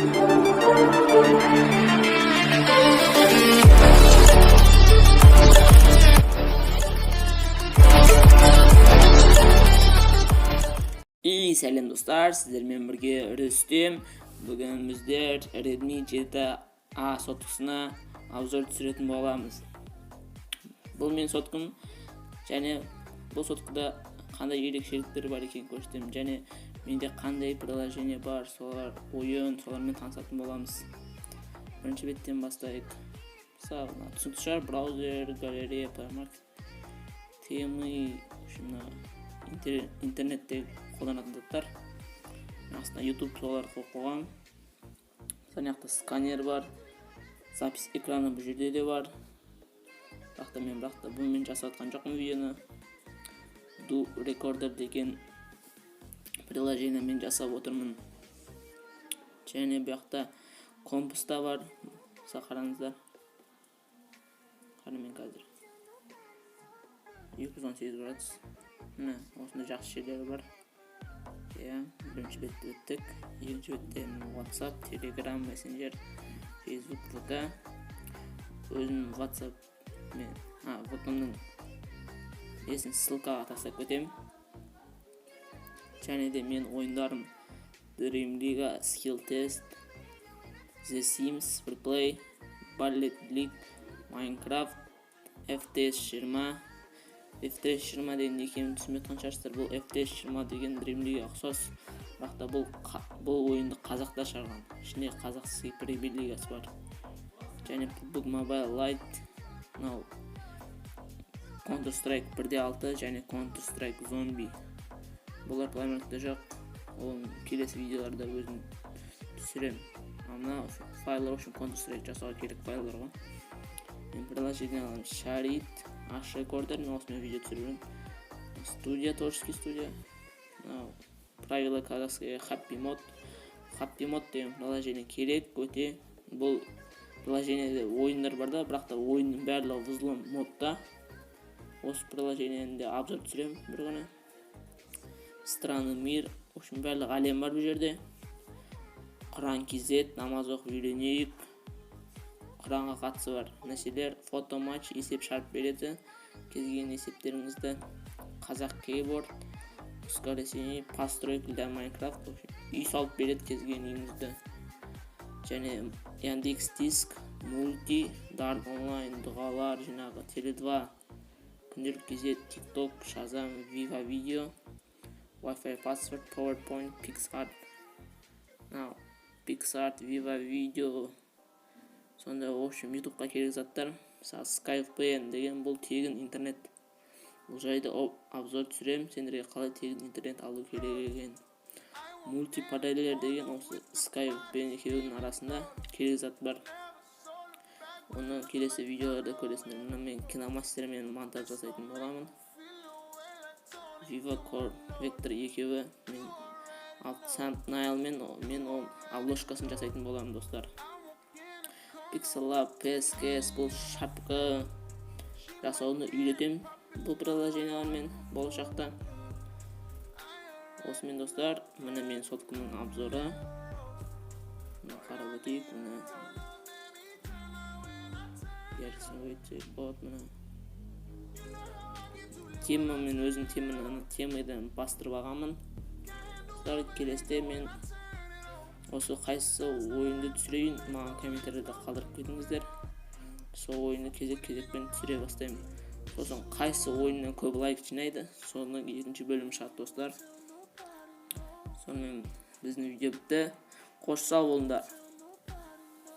Selam dostlar, sizlerle birge Rüstüm. Bugün bizler Redmi 7A sotkusuna obzor түсіретін боламыз. Бұл мен соткым, және бұл соткуда қандай ерекшеліктер бар екенін көрсетемін, және менде қандай приложение бар, солар ойын, солармен танысатын боламыз. Бірінші беттен бастайық. Мысалы, түсінікті браузер, галерея, плеймаркет, темы, интернетте қолданатын заттар. Астына YouTube солар қойған. Санақта сканер бар. Запись экраны бұл жерде де бар. Бірақ бұл мен жасатқан жоқпын видеоны. Do Recorder деген приложение мен жасап отырмын. Және бұяқта компас та бар. Қараңыздар. Қарамен қазір 218 градус. Міне, осында жақсы жерлері бар. Бірінші бетті өттік. Екінші бетте WhatsApp, Telegram, Messenger, Facebook, VK. Өзім WhatsApp мен VK-ның есін ссылкаға тастап кетемін. Және де мен ойындарым Dream League, Skill Test, The Sims, Free Play, Ballet League, Minecraft, FPS 20. FPS 20 деген екенін түсінбеген шығарсыздар. Бұл FPS 20 деген Dream League ұқсас. Бірақ бұл ойынды қазақта шығарған. Ішінде қазақстан Премьер лигасы бар. Және PUBG Mobile Lite, Counter Strike 1.6 және Counter Strike Zombie. Бұлар плеймаркетте жоқ. Ол келесі видеоларда өзім түсірем. Мына файлар үшін Counter Strike жасауға керек файлар ғой. Мен приложение аламын. Шарит, H-Recorder, осымен видео түсірген. Студия, творческий студия. Правила казахская Happy Mod. Happy Mod деген приложение керек, өте. Бұл приложениеде ойындар бар да, бірақ та ойынның барлығы взлом модта. Осы приложениеде обзор түсірем бір күні. Страны мир, общем барлығы әлем бар бұл жерде. Құран KZ, намаз оқып үйренейік. Құранға қатысы бар нәрселер, фото матч, есеп шарт береді. Кезген есептеріңізді. Қазақ кейборд, ускорение, постройка для Minecraft, үй салып береді кезген үйіңізді. Және Яндекс Диск, мульти, Дарт онлайн, дұғалар, жинағы, Теле2, күнделік KZ, TikTok, Shazam, Viva Video, Wi-Fi password, PowerPoint, PixArt, PixArt, Viva Video. Сонда общем YouTube'қа керек заттар. Мысалы SkypePN деген бұл тегін интернет. Бұл жайды обзор түсірем, сендерге қалай тегін интернет алу керек екен. Мультипараллелер деген осы SkypePN екеуінің арасында керек зат бар. Оны келесі видеоларда көресіңдер. Мен киномастермен монтаж жасайтын боламын. Viva Core Vector екеуі мен Thumbnail мен ол обложкасын жасайтын боламын достар. Pixel PSKS бұл шапка жасауны үйретем бұл приложениялармен болашақта. Осымен достар, міне мен соткымның обзоры. Қарап өтейік. Ярсын өйтсек болады мұны. Тема мен өзім темадан бастырып ағамын. Келесте мен осы қайсысы ойынды түсірейін, маған комментарияда қалдырып кетіңіздер. Сол ойынды кезек-кезекпен түсіре бастаймын. Сосын қайсы ойыннан көп лайк жинайды, соның екінші бөлім шығады достар. Сонымен біздің видео бітті. Қош сау болыңдар.